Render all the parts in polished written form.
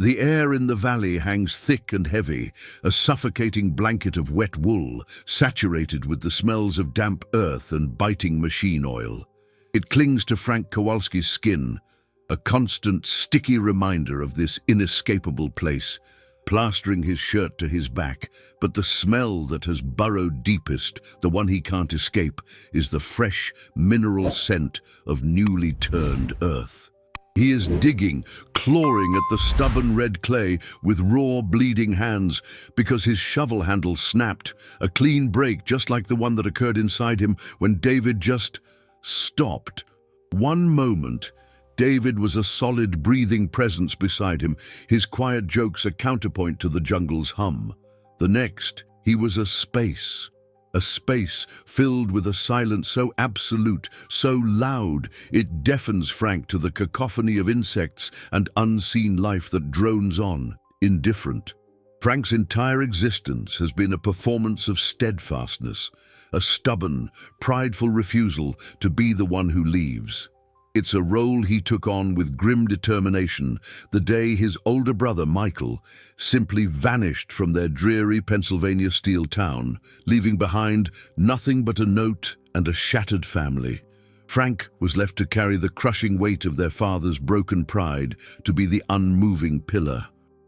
The air in the valley hangs thick and heavy, a suffocating blanket of wet wool, saturated with the smells of damp earth and biting machine oil. It clings to Frank Kowalski's skin, a constant, sticky reminder of this inescapable place, plastering his shirt to his back. But the smell that has burrowed deepest, the one he can't escape, is the fresh, mineral scent of newly turned earth. He is digging, clawing at the stubborn red clay with raw, bleeding hands because his shovel handle snapped, a clean break just like the one that occurred inside him when David just stopped. One moment, David was a solid, breathing presence beside him, his quiet jokes a counterpoint to the jungle's hum. The next, he was a space filled with a silence so absolute, so loud, it deafens Frank to the cacophony of insects and unseen life that drones on, indifferent. Frank's entire existence has been a performance of steadfastness, a stubborn, prideful refusal to be the one who leaves. It's a role he took on with grim determination the day his older brother, Michael, simply vanished from their dreary Pennsylvania steel town, leaving behind nothing but a note and a shattered family. Frank was left to carry the crushing weight of their father's broken pride, to be the unmoving pillar.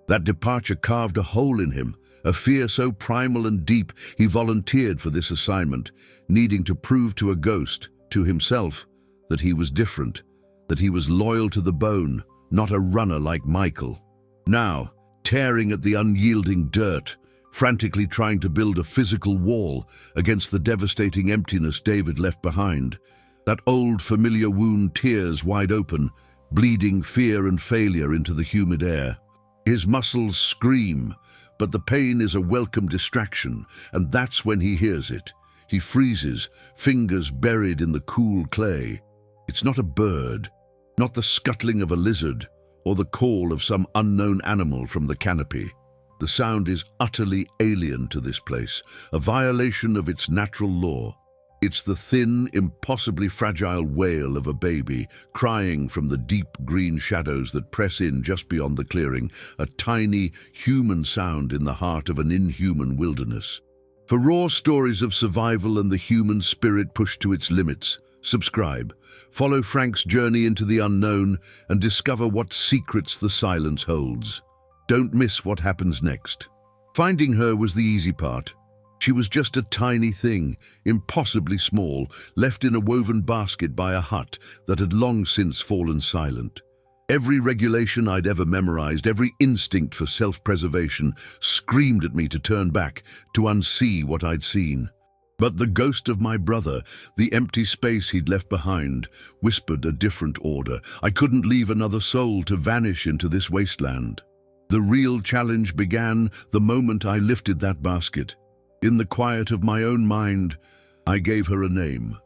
That departure carved a hole in him, a fear so primal and deep he volunteered for this assignment, needing to prove to a ghost, to himself, that he was different, that he was loyal to the bone, not a runner like Michael. Now, tearing at the unyielding dirt, frantically trying to build a physical wall against the devastating emptiness David left behind. That old familiar wound tears wide open, bleeding fear and failure into the humid air. His muscles scream, but the pain is a welcome distraction, and that's when he hears it. He freezes, fingers buried in the cool clay. It's not a bird, not the scuttling of a lizard, or the call of some unknown animal from the canopy. The sound is utterly alien to this place, a violation of its natural law. It's the thin, impossibly fragile wail of a baby, crying from the deep green shadows that press in just beyond the clearing, a tiny, human sound in the heart of an inhuman wilderness. For raw stories of survival and the human spirit pushed to its limits, subscribe. Follow Frank's journey into the unknown and discover what secrets the silence holds. Don't miss what happens next. Finding her was the easy part. She was just a tiny thing, impossibly small, left in a woven basket by a hut that had long since fallen silent. Every regulation I'd ever memorized, every instinct for self-preservation, screamed at me to turn back, to unsee what I'd seen. But the ghost of my brother, the empty space he'd left behind, whispered a different order. I couldn't leave another soul to vanish into this wasteland. The real challenge began the moment I lifted that basket. In the quiet of my own mind, I gave her a name: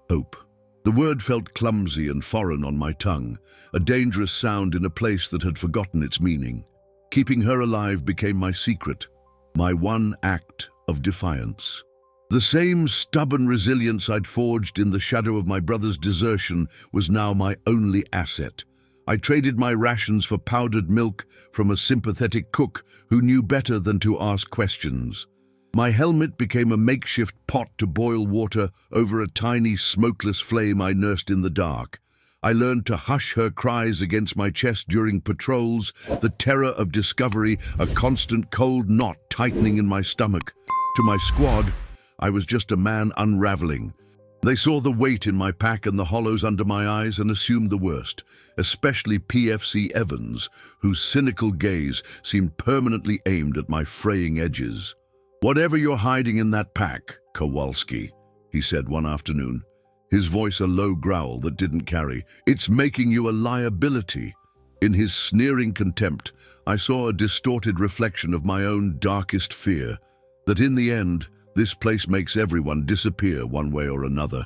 Hope. The word felt clumsy and foreign on my tongue, a dangerous sound in a place that had forgotten its meaning. Keeping her alive became my secret, my one act of defiance. The same stubborn resilience I'd forged in the shadow of my brother's desertion was now my only asset. I traded my rations for powdered milk from a sympathetic cook who knew better than to ask questions. My helmet became a makeshift pot to boil water over a tiny, smokeless flame I nursed in the dark. I learned to hush her cries against my chest during patrols, the terror of discovery, a constant cold knot tightening in my stomach. To my squad, I was just a man unraveling. They saw the weight in my pack and the hollows under my eyes and assumed the worst, especially PFC Evans, whose cynical gaze seemed permanently aimed at my fraying edges. "Whatever you're hiding in that pack, Kowalski," he said one afternoon, his voice a low growl that didn't carry, "it's making you a liability." In his sneering contempt, I saw a distorted reflection of my own darkest fear, that in the end, this place makes everyone disappear one way or another.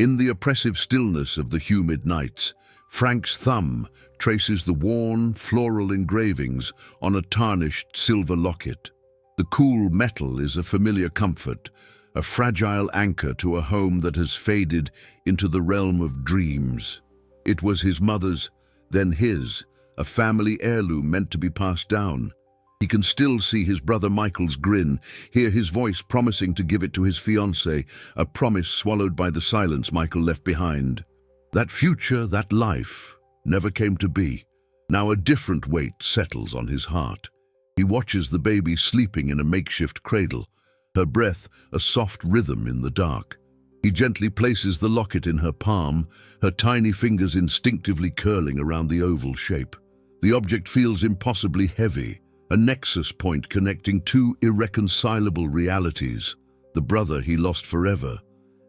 In the oppressive stillness of the humid nights, Frank's thumb traces the worn, floral engravings on a tarnished silver locket. The cool metal is a familiar comfort, a fragile anchor to a home that has faded into the realm of dreams. It was his mother's, then his, a family heirloom meant to be passed down. He can still see his brother Michael's grin, hear his voice promising to give it to his fiancée, a promise swallowed by the silence Michael left behind. That future, that life, never came to be. Now a different weight settles on his heart. He watches the baby sleeping in a makeshift cradle, her breath a soft rhythm in the dark. He gently places the locket in her palm, her tiny fingers instinctively curling around the oval shape. The object feels impossibly heavy, a nexus point connecting two irreconcilable realities, the brother he lost forever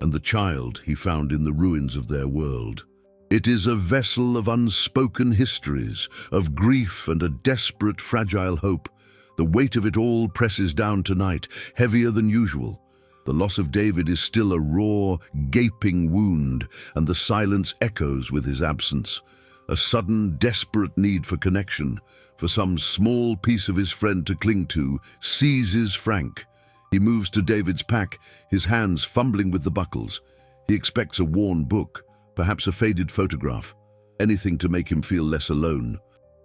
and the child he found in the ruins of their world. It is a vessel of unspoken histories, of grief and a desperate, fragile hope. The weight of it all presses down tonight, heavier than usual. The loss of David is still a raw, gaping wound, and the silence echoes with his absence. A sudden, desperate need for connection, for some small piece of his friend to cling to, seizes Frank. He moves to David's pack, his hands fumbling with the buckles. He expects a worn book, perhaps a faded photograph, anything to make him feel less alone.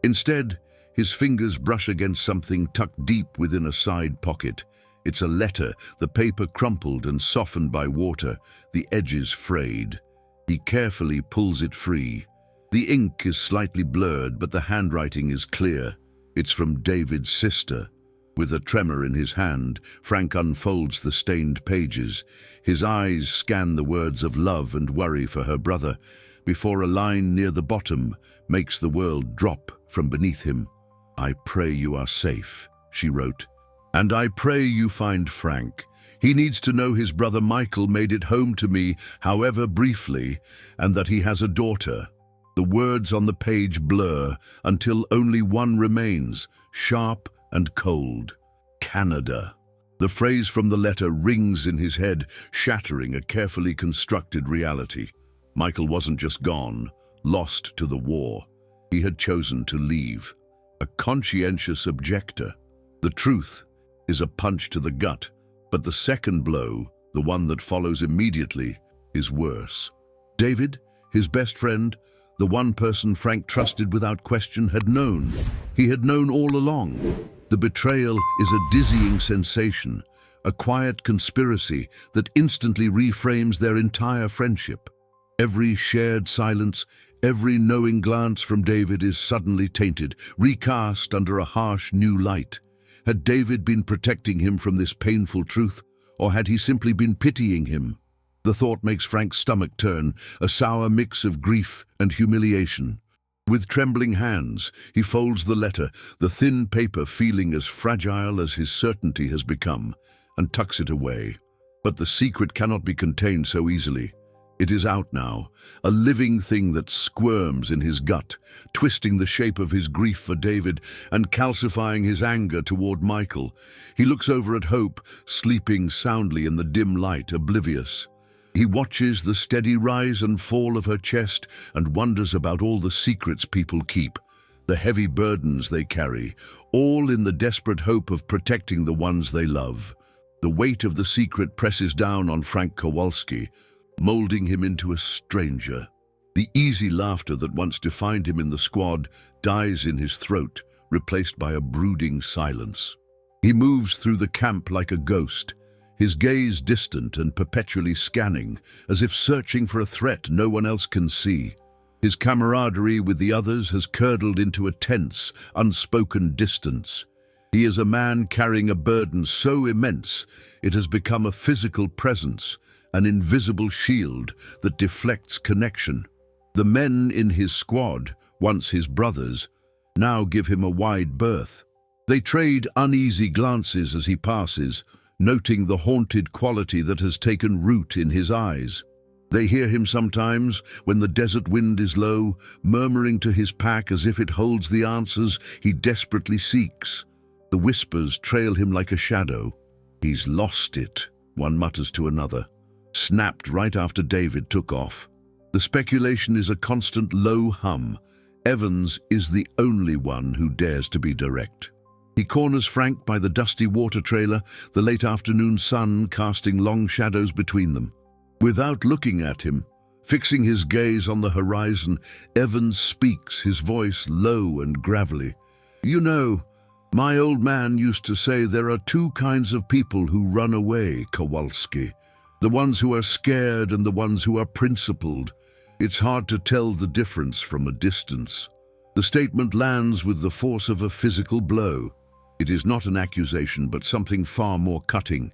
Instead, his fingers brush against something tucked deep within a side pocket. It's a letter, the paper crumpled and softened by water, the edges frayed. He carefully pulls it free. The ink is slightly blurred, but the handwriting is clear. It's from David's sister. With a tremor in his hand, Frank unfolds the stained pages. His eyes scan the words of love and worry for her brother, before a line near the bottom makes the world drop from beneath him. "I pray you are safe," she wrote. "And I pray you find Frank. He needs to know his brother Michael made it home to me, however briefly, and that he has a daughter." The words on the page blur until only one remains, sharp and cold. Canada. The phrase from the letter rings in his head, shattering a carefully constructed reality. Michael wasn't just gone, lost to the war. He had chosen to leave. A conscientious objector. The truth is a punch to the gut, but the second blow, the one that follows immediately, is worse. David, his best friend, the one person Frank trusted without question, had known. He had known all along. The betrayal is a dizzying sensation, a quiet conspiracy that instantly reframes their entire friendship. Every shared silence, every knowing glance from David is suddenly tainted, recast under a harsh new light. Had David been protecting him from this painful truth, or had he simply been pitying him? The thought makes Frank's stomach turn, a sour mix of grief and humiliation. With trembling hands, he folds the letter, the thin paper feeling as fragile as his certainty has become, and tucks it away. But the secret cannot be contained so easily. It is out now, a living thing that squirms in his gut, twisting the shape of his grief for David and calcifying his anger toward Michael. He looks over at Hope, sleeping soundly in the dim light, oblivious. He watches the steady rise and fall of her chest and wonders about all the secrets people keep, the heavy burdens they carry, all in the desperate hope of protecting the ones they love. The weight of the secret presses down on Frank Kowalski, molding him into a stranger. The easy laughter that once defined him in the squad dies in his throat, replaced by a brooding silence. He moves through the camp like a ghost, his gaze distant and perpetually scanning, as if searching for a threat no one else can see. His camaraderie with the others has curdled into a tense, unspoken distance. He is a man carrying a burden so immense it has become a physical presence, an invisible shield that deflects connection. The men in his squad, once his brothers, now give him a wide berth. They trade uneasy glances as he passes, noting the haunted quality that has taken root in his eyes. They hear him sometimes, when the desert wind is low, murmuring to his pack as if it holds the answers he desperately seeks. The whispers trail him like a shadow. "He's lost it," one mutters to another. "Snapped right after David took off." The speculation is a constant low hum. Evans is the only one who dares to be direct. He corners Frank by the dusty water trailer, the late afternoon sun casting long shadows between them. Without looking at him, Fixing his gaze on the horizon, Evans speaks, his voice low and gravelly. "You know, my old man used to say there are two kinds of people who run away, Kowalski. The ones who are scared and the ones who are principled. It's hard to tell the difference from a distance." The statement lands with the force of a physical blow. It is not an accusation, but something far more cutting,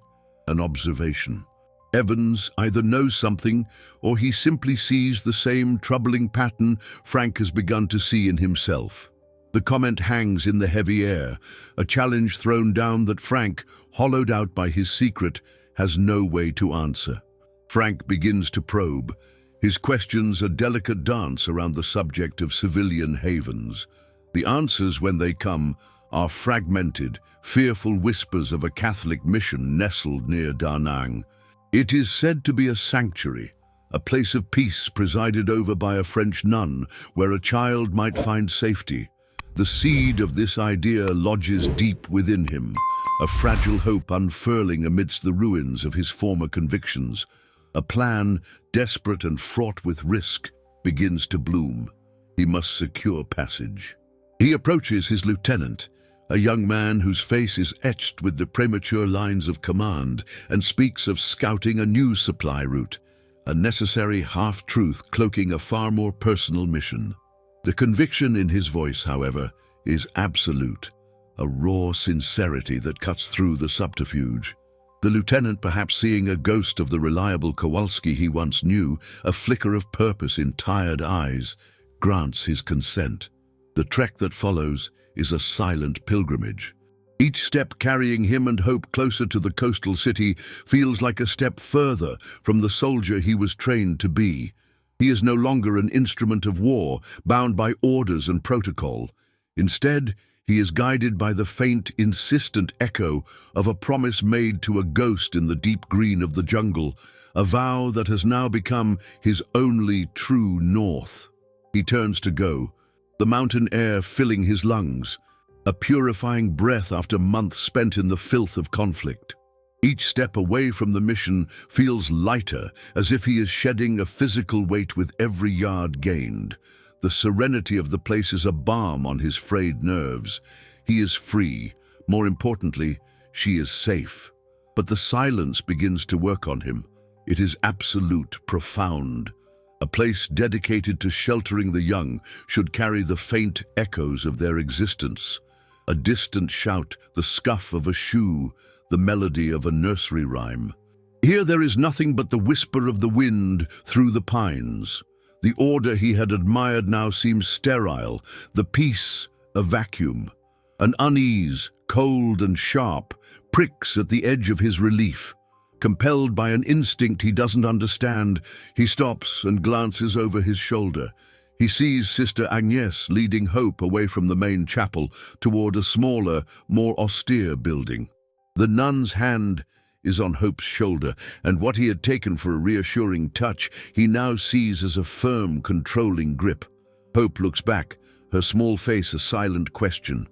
an observation. Evans either knows something, or he simply sees the same troubling pattern Frank has begun to see in himself. The comment hangs in the heavy air, a challenge thrown down that Frank, hollowed out by his secret, has no way to answer. Frank begins to probe. His questions a delicate dance around the subject of civilian havens. The answers, when they come, are fragmented, fearful whispers of a Catholic mission nestled near Da Nang. It is said to be a sanctuary, a place of peace presided over by a French nun, where a child might find safety. The seed of this idea lodges deep within him, a fragile hope unfurling amidst the ruins of his former convictions. A plan, desperate and fraught with risk, begins to bloom. He must secure passage. He approaches his lieutenant, a young man whose face is etched with the premature lines of command, and speaks of scouting a new supply route, a necessary half-truth cloaking a far more personal mission. The conviction in his voice, however, is absolute, a raw sincerity that cuts through the subterfuge. The lieutenant, perhaps seeing a ghost of the reliable Kowalski he once knew, a flicker of purpose in tired eyes, grants his consent. The trek that follows is a silent pilgrimage. Each step carrying him and Hope closer to the coastal city feels like a step further from the soldier he was trained to be. He is no longer an instrument of war, bound by orders and protocol. Instead, he is guided by the faint, insistent echo of a promise made to a ghost in the deep green of the jungle, a vow that has now become his only true north. He turns to go, the mountain air filling his lungs, a purifying breath after months spent in the filth of conflict. Each step away from the mission feels lighter, as if he is shedding a physical weight with every yard gained. The serenity of the place is a balm on his frayed nerves. He is free. More importantly, she is safe. But the silence begins to work on him. It is absolute, profound. A place dedicated to sheltering the young should carry the faint echoes of their existence. A distant shout, the scuff of a shoe, the melody of a nursery rhyme. Here there is nothing but the whisper of the wind through the pines. The order he had admired now seems sterile, the peace a vacuum. An unease, cold and sharp, pricks at the edge of his relief. Compelled by an instinct he doesn't understand, he stops and glances over his shoulder. He sees Sister Agnes leading Hope away from the main chapel toward a smaller, more austere building. The nun's hand is on Hope's shoulder, and what he had taken for a reassuring touch, he now sees as a firm, controlling grip. Hope looks back, her small face a silent question,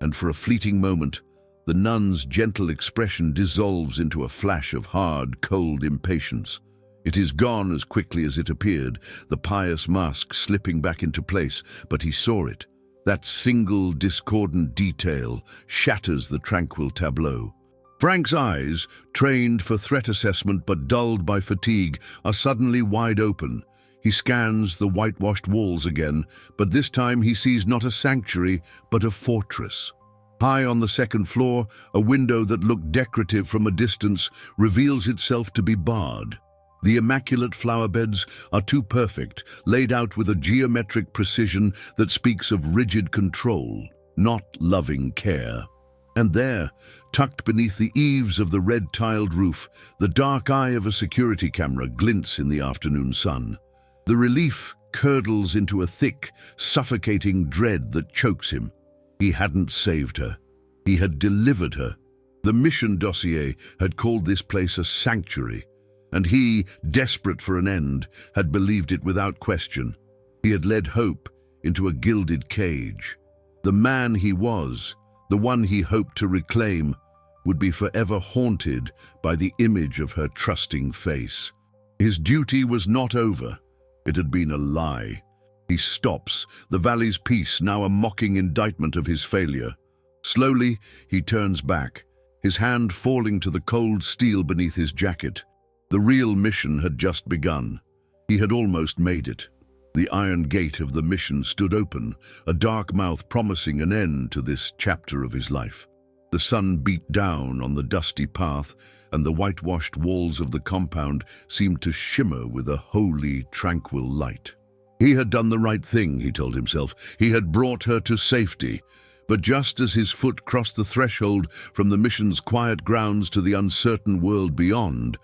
and for a fleeting moment, the nun's gentle expression dissolves into a flash of hard, cold impatience. It is gone as quickly as it appeared, the pious mask slipping back into place, but he saw it. That single, discordant detail shatters the tranquil tableau. Frank's eyes, trained for threat assessment but dulled by fatigue, are suddenly wide open. He scans the whitewashed walls again, but this time he sees not a sanctuary, but a fortress. High on the second floor, a window that looked decorative from a distance reveals itself to be barred. The immaculate flower beds are too perfect, laid out with a geometric precision that speaks of rigid control, not loving care. And there, tucked beneath the eaves of the red-tiled roof, the dark eye of a security camera glints in the afternoon sun. The relief curdles into a thick, suffocating dread that chokes him. He hadn't saved her. He had delivered her. The mission dossier had called this place a sanctuary, and he, desperate for an end, had believed it without question. He had led Hope into a gilded cage. The man he was, the one he hoped to reclaim, would be forever haunted by the image of her trusting face. His duty was not over, It had been a lie. He stops, the valley's peace now a mocking indictment of his failure. Slowly, he turns back, his hand falling to the cold steel beneath his jacket. The real mission had just begun. He had almost made it. The iron gate of the mission stood open, a dark mouth promising an end to this chapter of his life. The sun beat down on the dusty path, and the whitewashed walls of the compound seemed to shimmer with a holy, tranquil light. He had done the right thing, he told himself. He had brought her to safety. But just as his foot crossed the threshold from the mission's quiet grounds to the uncertain world beyond,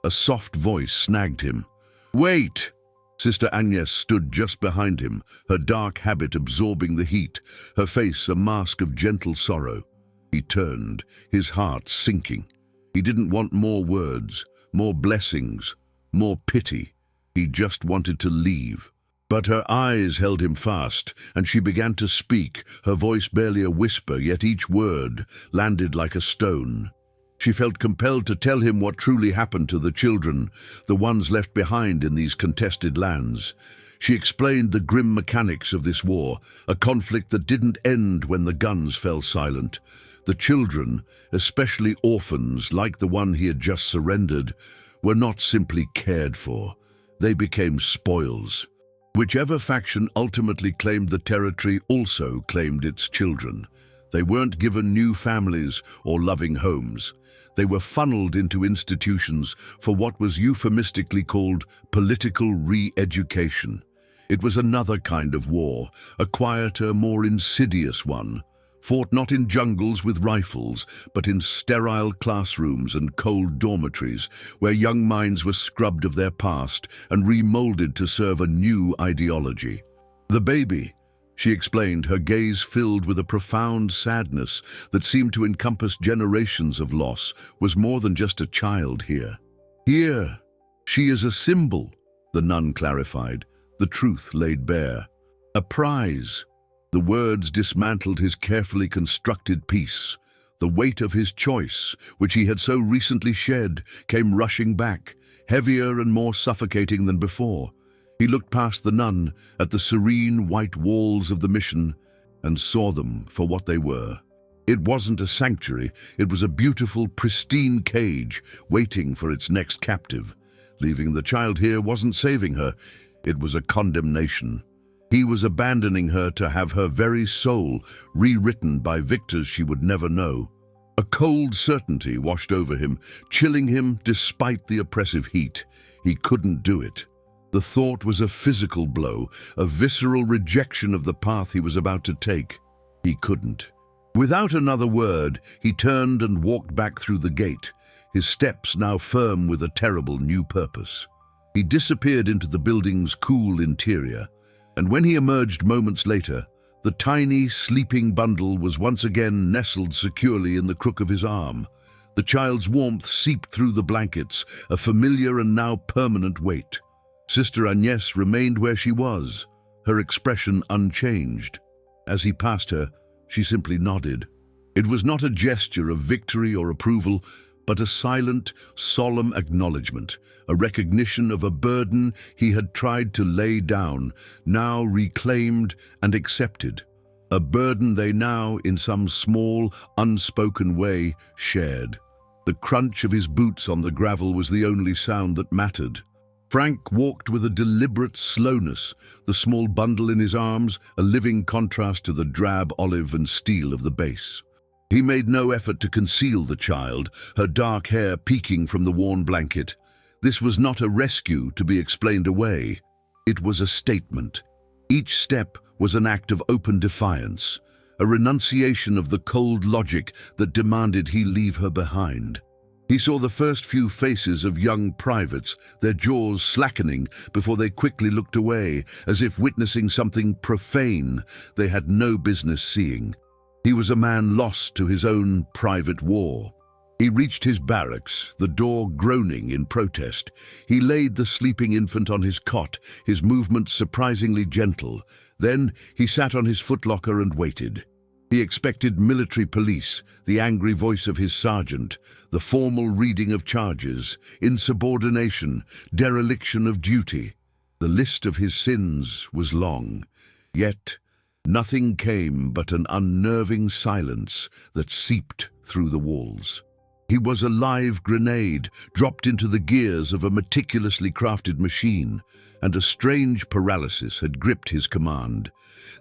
a soft voice snagged him. "Wait!" Sister Agnes stood just behind him, her dark habit absorbing the heat, her face a mask of gentle sorrow. He turned, his heart sinking. He didn't want more words, more blessings, more pity. He just wanted to leave. But her eyes held him fast, and she began to speak, her voice barely a whisper, yet each word landed like a stone. She felt compelled to tell him what truly happened to the children, the ones left behind in these contested lands. She explained the grim mechanics of this war, a conflict that didn't end when the guns fell silent. The children, especially orphans like the one he had just surrendered, were not simply cared for. They became spoils. Whichever faction ultimately claimed the territory also claimed its children. They weren't given new families or loving homes. They were funneled into institutions for what was euphemistically called political re-education. It was another kind of war, a quieter, more insidious one, fought not in jungles with rifles, but in sterile classrooms and cold dormitories, where young minds were scrubbed of their past and remolded to serve a new ideology. The baby, she explained, her gaze filled with a profound sadness that seemed to encompass generations of loss, was more than just a child here. Here, she is a symbol, the nun clarified, the truth laid bare. A prize. The words dismantled his carefully constructed peace. The weight of his choice, which he had so recently shed, came rushing back, heavier and more suffocating than before. He looked past the nun, at the serene white walls of the mission, and saw them for what they were. It wasn't a sanctuary, it was a beautiful, pristine cage, waiting for its next captive. Leaving the child here wasn't saving her, it was a condemnation. He was abandoning her to have her very soul rewritten by victors she would never know. A cold certainty washed over him, chilling him despite the oppressive heat. He couldn't do it. The thought was a physical blow, a visceral rejection of the path he was about to take. He couldn't. Without another word, he turned and walked back through the gate, his steps now firm with a terrible new purpose. He disappeared into the building's cool interior, and when he emerged moments later, the tiny, sleeping bundle was once again nestled securely in the crook of his arm. The child's warmth seeped through the blankets, a familiar and now permanent weight. Sister Agnes remained where she was, her expression unchanged. As he passed her, she simply nodded. It was not a gesture of victory or approval, but a silent, solemn acknowledgement, a recognition of a burden he had tried to lay down, now reclaimed and accepted. A burden they now, in some small, unspoken way, shared. The crunch of his boots on the gravel was the only sound that mattered. Frank walked with a deliberate slowness, the small bundle in his arms, a living contrast to the drab olive and steel of the base. He made no effort to conceal the child, her dark hair peeking from the worn blanket. This was not a rescue to be explained away. It was a statement. Each step was an act of open defiance, a renunciation of the cold logic that demanded he leave her behind. He saw the first few faces of young privates, their jaws slackening before they quickly looked away, as if witnessing something profane they had no business seeing. He was a man lost to his own private war. He reached his barracks, the door groaning in protest. He laid the sleeping infant on his cot, his movements surprisingly gentle. Then he sat on his footlocker and waited. He expected military police, the angry voice of his sergeant, the formal reading of charges, insubordination, dereliction of duty. The list of his sins was long, yet nothing came but an unnerving silence that seeped through the walls. He was a live grenade dropped into the gears of a meticulously crafted machine, and a strange paralysis had gripped his command.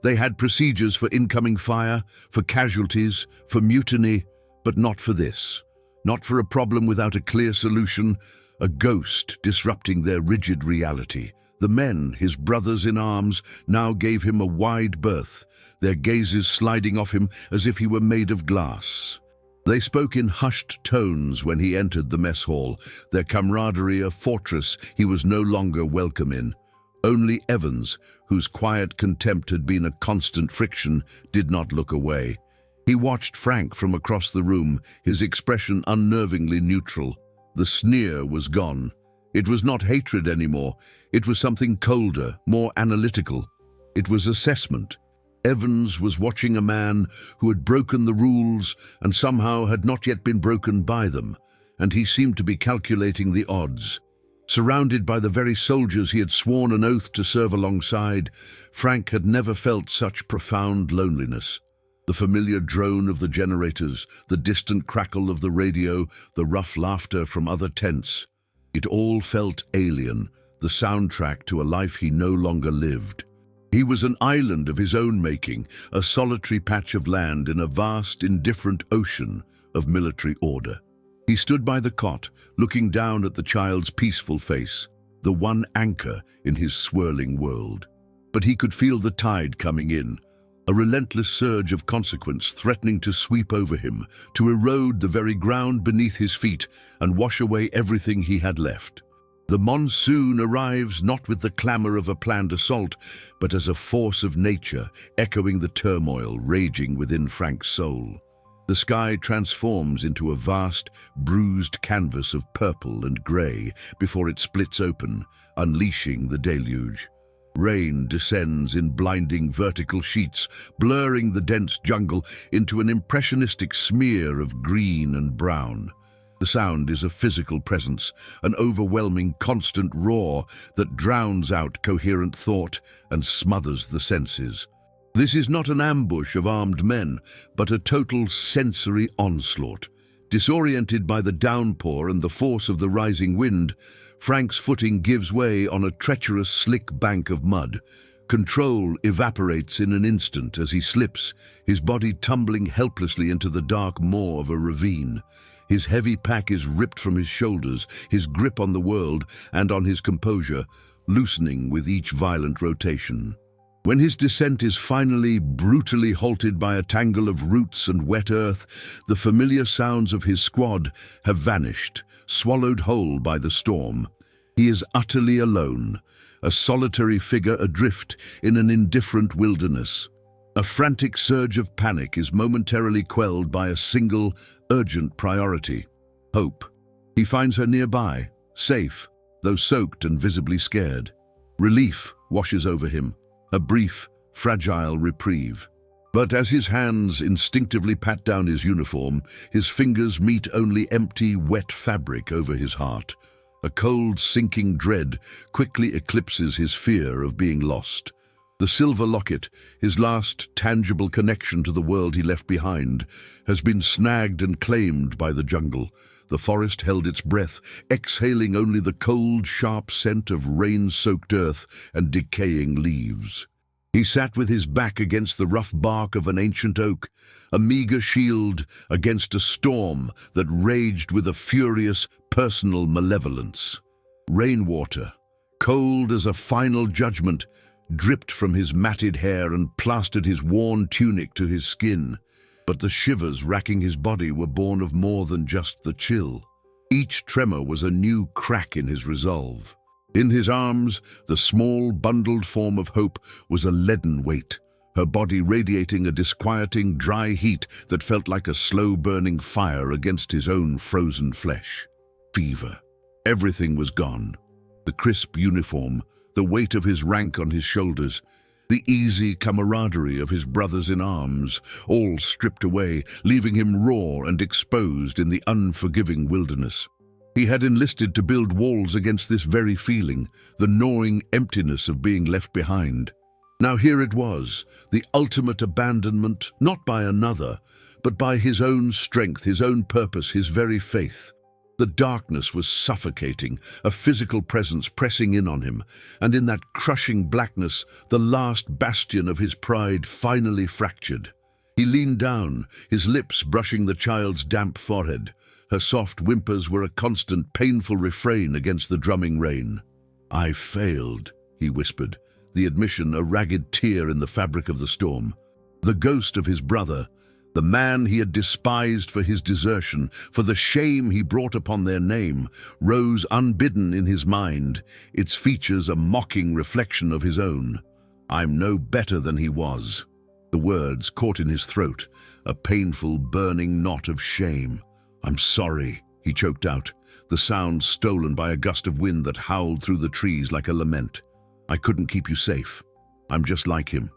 They had procedures for incoming fire, for casualties, for mutiny, but not for this. Not for a problem without a clear solution, a ghost disrupting their rigid reality. The men, his brothers in arms, now gave him a wide berth, their gazes sliding off him as if he were made of glass. They spoke in hushed tones when he entered the mess hall, their camaraderie a fortress he was no longer welcome in. Only Evans, whose quiet contempt had been a constant friction, did not look away. He watched Frank from across the room, his expression unnervingly neutral. The sneer was gone. It was not hatred anymore. It was something colder, more analytical. It was assessment. Evans was watching a man who had broken the rules and somehow had not yet been broken by them, and he seemed to be calculating the odds. Surrounded by the very soldiers he had sworn an oath to serve alongside, Frank had never felt such profound loneliness. The familiar drone of the generators, the distant crackle of the radio, the rough laughter from other tents. It all felt alien, the soundtrack to a life he no longer lived. He was an island of his own making, a solitary patch of land in a vast, indifferent ocean of military order. He stood by the cot, looking down at the child's peaceful face, the one anchor in his swirling world. But he could feel the tide coming in, a relentless surge of consequence threatening to sweep over him, to erode the very ground beneath his feet and wash away everything he had left. The monsoon arrives not with the clamor of a planned assault, but as a force of nature, echoing the turmoil raging within Frank's soul. The sky transforms into a vast, bruised canvas of purple and grey before it splits open, unleashing the deluge. Rain descends in blinding vertical sheets, blurring the dense jungle into an impressionistic smear of green and brown. The sound is a physical presence, an overwhelming constant roar that drowns out coherent thought and smothers the senses. This is not an ambush of armed men, but a total sensory onslaught. Disoriented by the downpour and the force of the rising wind, Frank's footing gives way on a treacherous, slick bank of mud. Control evaporates in an instant as he slips, his body tumbling helplessly into the dark maw of a ravine. His heavy pack is ripped from his shoulders, his grip on the world and on his composure loosening with each violent rotation. When his descent is finally brutally halted by a tangle of roots and wet earth, the familiar sounds of his squad have vanished, swallowed whole by the storm. He is utterly alone, a solitary figure adrift in an indifferent wilderness. A frantic surge of panic is momentarily quelled by a single, urgent priority: hope. He finds her nearby, safe, though soaked and visibly scared. Relief washes over him, a brief, fragile reprieve. But as his hands instinctively pat down his uniform, his fingers meet only empty, wet fabric over his heart. A cold, sinking dread quickly eclipses his fear of being lost. The silver locket, his last tangible connection to the world he left behind, has been snagged and claimed by the jungle. The forest held its breath, exhaling only the cold, sharp scent of rain-soaked earth and decaying leaves. He sat with his back against the rough bark of an ancient oak, a meager shield against a storm that raged with a furious, personal malevolence. Rainwater, cold as a final judgment, dripped from his matted hair and plastered his worn tunic to his skin. But the shivers racking his body were born of more than just the chill. Each tremor was a new crack in his resolve. In his arms, the small, bundled form of Hope was a leaden weight, her body radiating a disquieting, dry heat that felt like a slow-burning fire against his own frozen flesh. Fever. Everything was gone. The crisp uniform, the weight of his rank on his shoulders, the easy camaraderie of his brothers in arms, all stripped away, leaving him raw and exposed in the unforgiving wilderness. He had enlisted to build walls against this very feeling, the gnawing emptiness of being left behind. Now here it was, the ultimate abandonment, not by another, but by his own strength, his own purpose, his very faith. The darkness was suffocating, a physical presence pressing in on him, and in that crushing blackness, the last bastion of his pride finally fractured. He leaned down, his lips brushing the child's damp forehead. Her soft whimpers were a constant, painful refrain against the drumming rain. "I failed," he whispered, the admission a ragged tear in the fabric of the storm. The ghost of his brother, the man he had despised for his desertion, for the shame he brought upon their name, rose unbidden in his mind, its features a mocking reflection of his own. "I'm no better than he was." The words caught in his throat, a painful, burning knot of shame. "I'm sorry," he choked out, the sound stolen by a gust of wind that howled through the trees like a lament. "I couldn't keep you safe. I'm just like him."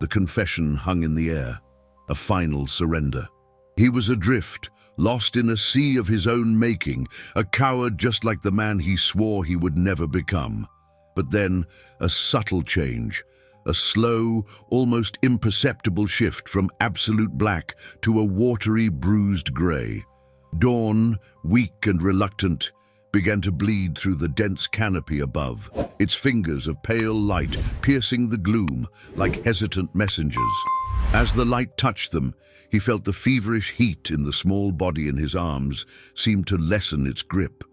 The confession hung in the air, a final surrender. He was adrift, lost in a sea of his own making, a coward just like the man he swore he would never become. But then, a subtle change, a slow, almost imperceptible shift from absolute black to a watery, bruised grey. Dawn, weak and reluctant, began to bleed through the dense canopy above, its fingers of pale light piercing the gloom like hesitant messengers. As the light touched them, he felt the feverish heat in the small body in his arms seemed to lessen its grip.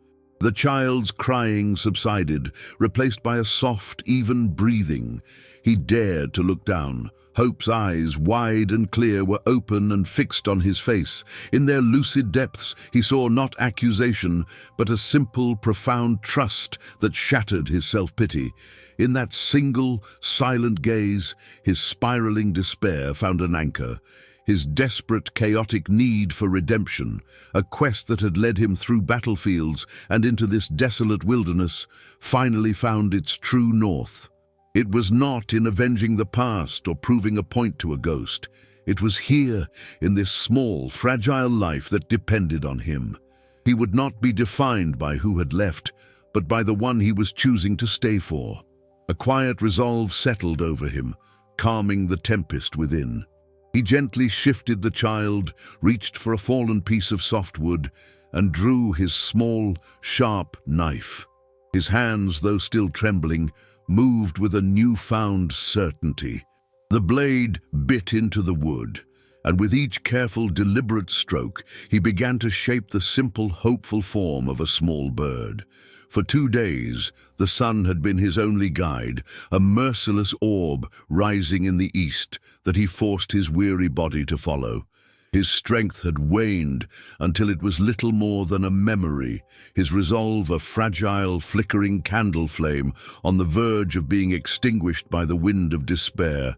The child's crying subsided, replaced by a soft, even breathing. He dared to look down. Hope's eyes, wide and clear, were open and fixed on his face. In their lucid depths, he saw not accusation, but a simple, profound trust that shattered his self-pity. In that single, silent gaze, his spiraling despair found an anchor. His desperate, chaotic need for redemption, a quest that had led him through battlefields and into this desolate wilderness, finally found its true north. It was not in avenging the past or proving a point to a ghost. It was here, in this small, fragile life that depended on him. He would not be defined by who had left, but by the one he was choosing to stay for. A quiet resolve settled over him, calming the tempest within. He gently shifted the child, reached for a fallen piece of softwood, and drew his small, sharp knife. His hands, though still trembling, moved with a newfound certainty. The blade bit into the wood, and with each careful, deliberate stroke, he began to shape the simple, hopeful form of a small bird. For 2 days, the sun had been his only guide, a merciless orb rising in the east that he forced his weary body to follow. His strength had waned until it was little more than a memory, his resolve a fragile, flickering candle flame on the verge of being extinguished by the wind of despair.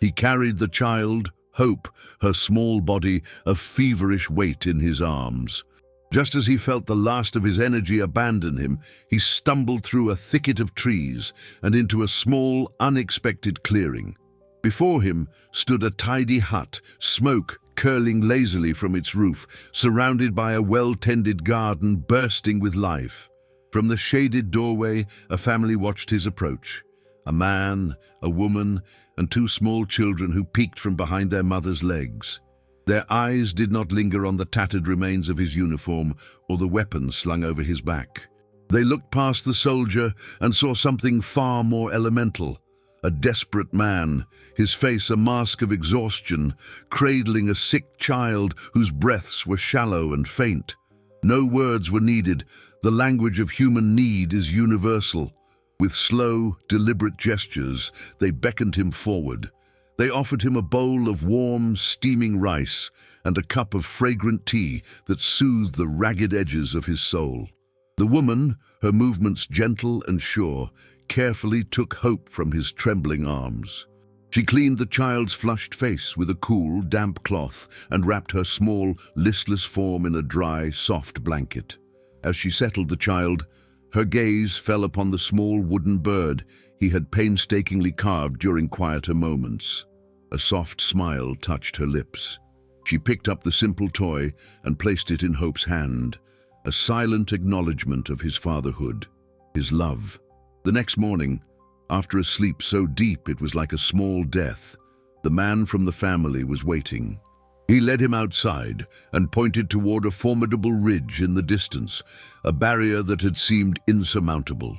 He carried the child, Hope, her small body, a feverish weight in his arms. Just as he felt the last of his energy abandon him, he stumbled through a thicket of trees and into a small, unexpected clearing. Before him stood a tidy hut, smoke curling lazily from its roof, surrounded by a well-tended garden bursting with life. From the shaded doorway, a family watched his approach. A man, a woman, and 2 small children who peeked from behind their mother's legs. Their eyes did not linger on the tattered remains of his uniform or the weapons slung over his back. They looked past the soldier and saw something far more elemental. A desperate man, his face a mask of exhaustion, cradling a sick child whose breaths were shallow and faint. No words were needed. The language of human need is universal. With slow, deliberate gestures, they beckoned him forward. They offered him a bowl of warm, steaming rice and a cup of fragrant tea that soothed the ragged edges of his soul. The woman, her movements gentle and sure, carefully took Hope from his trembling arms. She cleaned the child's flushed face with a cool, damp cloth and wrapped her small, listless form in a dry, soft blanket. As she settled the child, her gaze fell upon the small wooden bird he had painstakingly carved during quieter moments. A soft smile touched her lips. She picked up the simple toy and placed it in Hope's hand. a silent acknowledgement of his fatherhood, his love. The next morning, after a sleep so deep it was like a small death, the man from the family was waiting. He led him outside and pointed toward a formidable ridge in the distance, a barrier that had seemed insurmountable.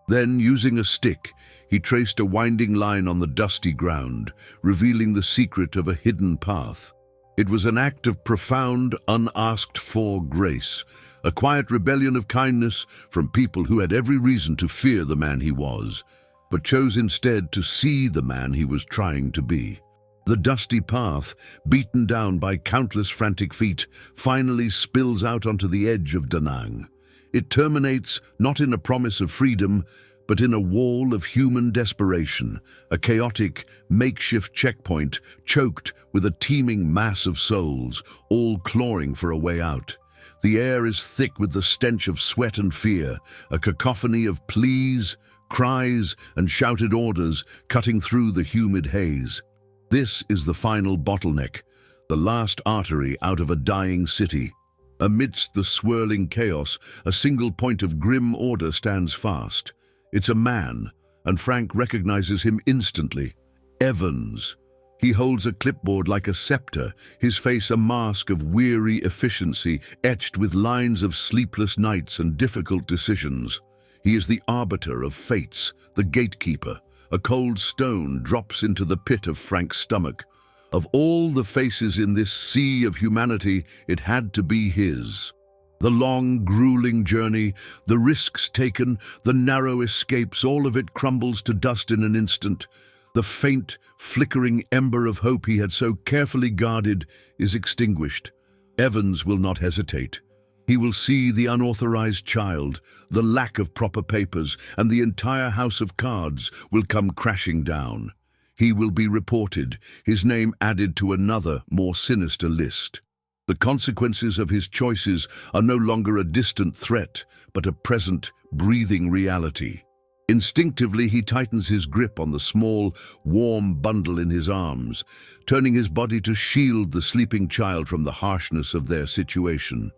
Then, using a stick, he traced a winding line on the dusty ground, revealing the secret of a hidden path. It was an act of profound, unasked-for grace, a quiet rebellion of kindness from people who had every reason to fear the man he was, but chose instead to see the man he was trying to be. The dusty path, beaten down by countless frantic feet, finally spills out onto the edge of Da Nang. It terminates not in a promise of freedom, but in a wall of human desperation, a chaotic, makeshift checkpoint choked with a teeming mass of souls, all clawing for a way out. The air is thick with the stench of sweat and fear, a cacophony of pleas, cries, and shouted orders cutting through the humid haze. This is the final bottleneck, the last artery out of a dying city. Amidst the swirling chaos, a single point of grim order stands fast. It's a man, and Frank recognizes him instantly. Evans. He holds a clipboard like a scepter, his face a mask of weary efficiency, etched with lines of sleepless nights and difficult decisions. He is the arbiter of fates, the gatekeeper. A cold stone drops into the pit of Frank's stomach. Of all the faces in this sea of humanity, it had to be his. The long, grueling journey, the risks taken, the narrow escapes, all of it crumbles to dust in an instant. The faint, flickering ember of hope he had so carefully guarded is extinguished. Evans will not hesitate. He will see the unauthorized child, the lack of proper papers, and the entire house of cards will come crashing down. He will be reported, his name added to another, more sinister list. The consequences of his choices are no longer a distant threat, but a present, breathing reality. Instinctively, he tightens his grip on the small, warm bundle in his arms, turning his body to shield the sleeping child from the harshness of their situation.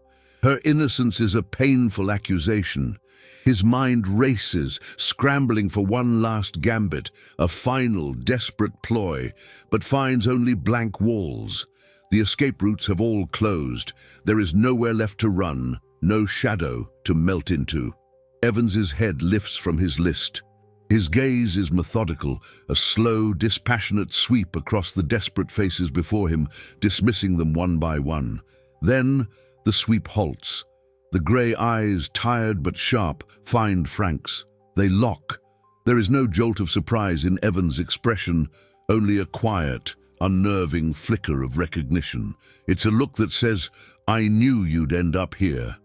Her innocence is a painful accusation. His mind races, scrambling for one last gambit, a final, desperate ploy, but finds only blank walls. The escape routes have all closed. There is nowhere left to run, no shadow to melt into. Evans's head lifts from his list. His gaze is methodical, a slow, dispassionate sweep across the desperate faces before him, dismissing them one by one. Then, the sweep halts. The grey eyes, tired but sharp, find Frank's. They lock. There is no jolt of surprise in Evans' expression, only a quiet, unnerving flicker of recognition. It's a look that says, "I knew you'd end up here."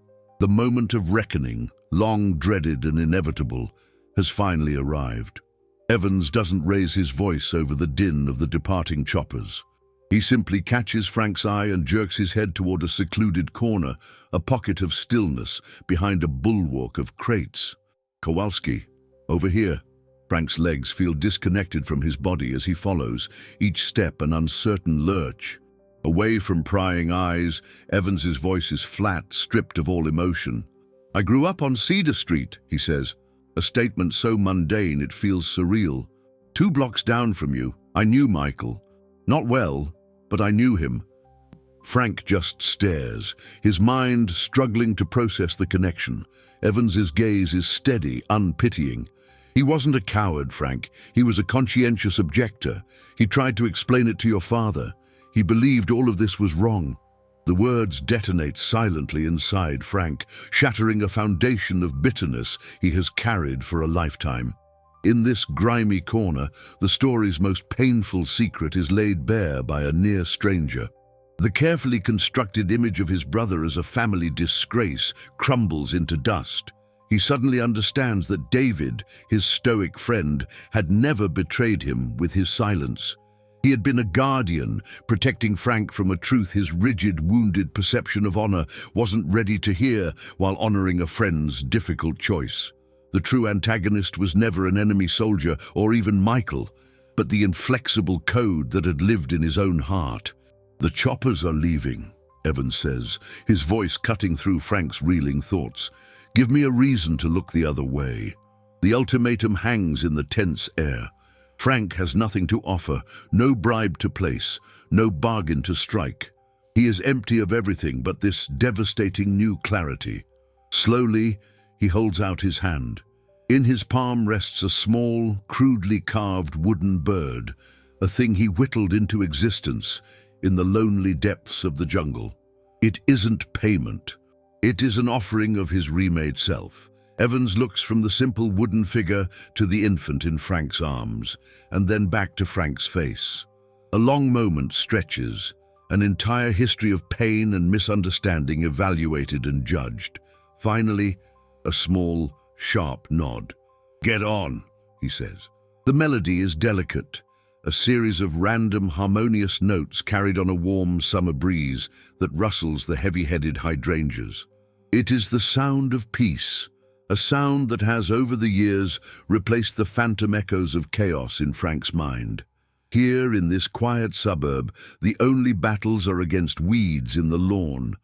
The moment of reckoning, long dreaded and inevitable, has finally arrived. Evans doesn't raise his voice over the din of the departing choppers. He simply catches Frank's eye and jerks his head toward a secluded corner, a pocket of stillness behind a bulwark of crates. "Kowalski, over here." Frank's legs feel disconnected from his body as he follows, each step an uncertain lurch. Away from prying eyes, Evans's voice is flat, stripped of all emotion. "I grew up on Cedar Street," he says, a statement so mundane it feels surreal. "2 blocks down from you, I knew Michael. Not well, but I knew him." Frank just stares, his mind struggling to process the connection. Evans's gaze is steady, unpitying. "He wasn't a coward, Frank. He was a conscientious objector. He tried to explain it to your father. He believed all of this was wrong." The words detonate silently inside Frank, shattering a foundation of bitterness he has carried for a lifetime. In this grimy corner, the story's most painful secret is laid bare by a near stranger. The carefully constructed image of his brother as a family disgrace crumbles into dust. He suddenly understands that David, his stoic friend, had never betrayed him with his silence. He had been a guardian, protecting Frank from a truth his rigid, wounded perception of honor wasn't ready to hear while honoring a friend's difficult choice. The true antagonist was never an enemy soldier or even Michael, but the inflexible code that had lived in his own heart. "The choppers are leaving," Evans says, his voice cutting through Frank's reeling thoughts. Give me a reason to look the other way. The ultimatum hangs in the tense air. Frank has nothing to offer, no bribe to place, no bargain to strike. He is empty of everything but this devastating new clarity. Slowly, he holds out his hand. In his palm rests a small, crudely carved wooden bird, a thing he whittled into existence in the lonely depths of the jungle. It isn't payment. It is an offering of his remade self. Evans looks from the simple wooden figure to the infant in Frank's arms, and then back to Frank's face. A long moment stretches, an entire history of pain and misunderstanding evaluated and judged. Finally, a small, sharp nod. Get on, he says. The melody is delicate, a series of random harmonious notes carried on a warm summer breeze that rustles the heavy-headed hydrangeas. It is the sound of peace, a sound that has over the years replaced the phantom echoes of chaos in Frank's mind. Here in this quiet suburb, the only battles are against weeds in the lawn.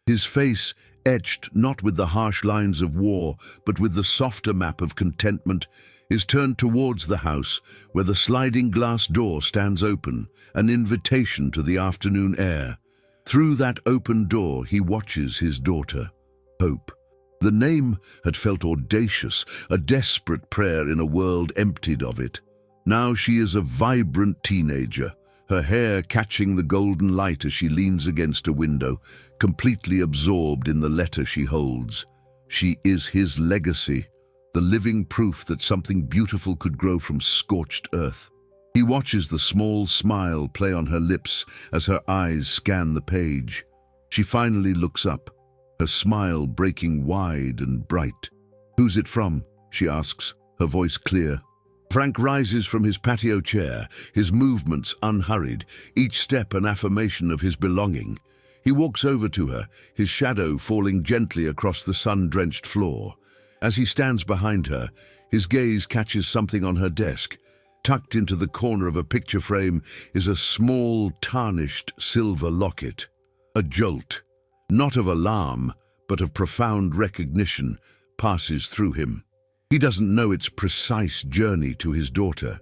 His face, etched not with the harsh lines of war, but with the softer map of contentment, is turned towards the house, where the sliding glass door stands open, an invitation to the afternoon air. Through that open door he watches his daughter, Hope. The name had felt audacious, a desperate prayer in a world emptied of it. Now she is a vibrant teenager, her hair catching the golden light as she leans against a window, completely absorbed in the letter she holds. She is his legacy, the living proof that something beautiful could grow from scorched earth. He watches the small smile play on her lips as her eyes scan the page. She finally looks up, her smile breaking wide and bright. "Who's it from?" she asks, her voice clear. Frank rises from his patio chair, his movements unhurried, each step an affirmation of his belonging. He walks over to her, his shadow falling gently across the sun-drenched floor. As he stands behind her, his gaze catches something on her desk. Tucked into the corner of a picture frame is a small, tarnished silver locket. A jolt, not of alarm, but of profound recognition, passes through him. He doesn't know its precise journey to his daughter.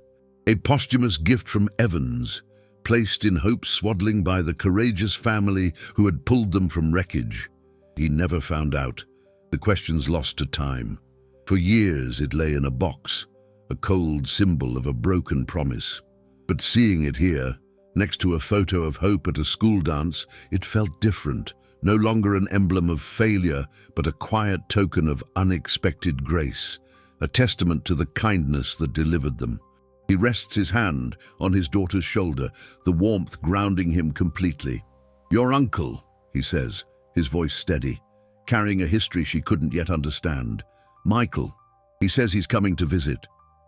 A posthumous gift from Evans, placed in hope swaddling by the courageous family who had pulled them from wreckage. He never found out. The question's lost to time. For years it lay in a box, a cold symbol of a broken promise. But seeing it here, next to a photo of Hope at a school dance, it felt different. No longer an emblem of failure, but a quiet token of unexpected grace, a testament to the kindness that delivered them. He rests his hand on his daughter's shoulder, the warmth grounding him completely. "Your uncle," he says, his voice steady, carrying a history she couldn't yet understand. "Michael. He says he's coming to visit."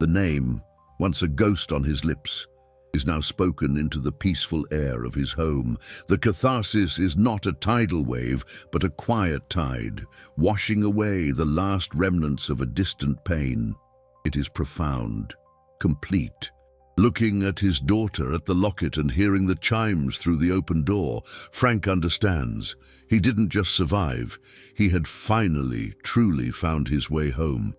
The name, once a ghost on his lips, is now spoken into the peaceful air of his home. The catharsis is not a tidal wave, but a quiet tide, washing away the last remnants of a distant pain. It is profound, complete. Looking at his daughter at the locket and hearing the chimes through the open door, Frank understands. He didn't just survive, he had finally, truly found his way home.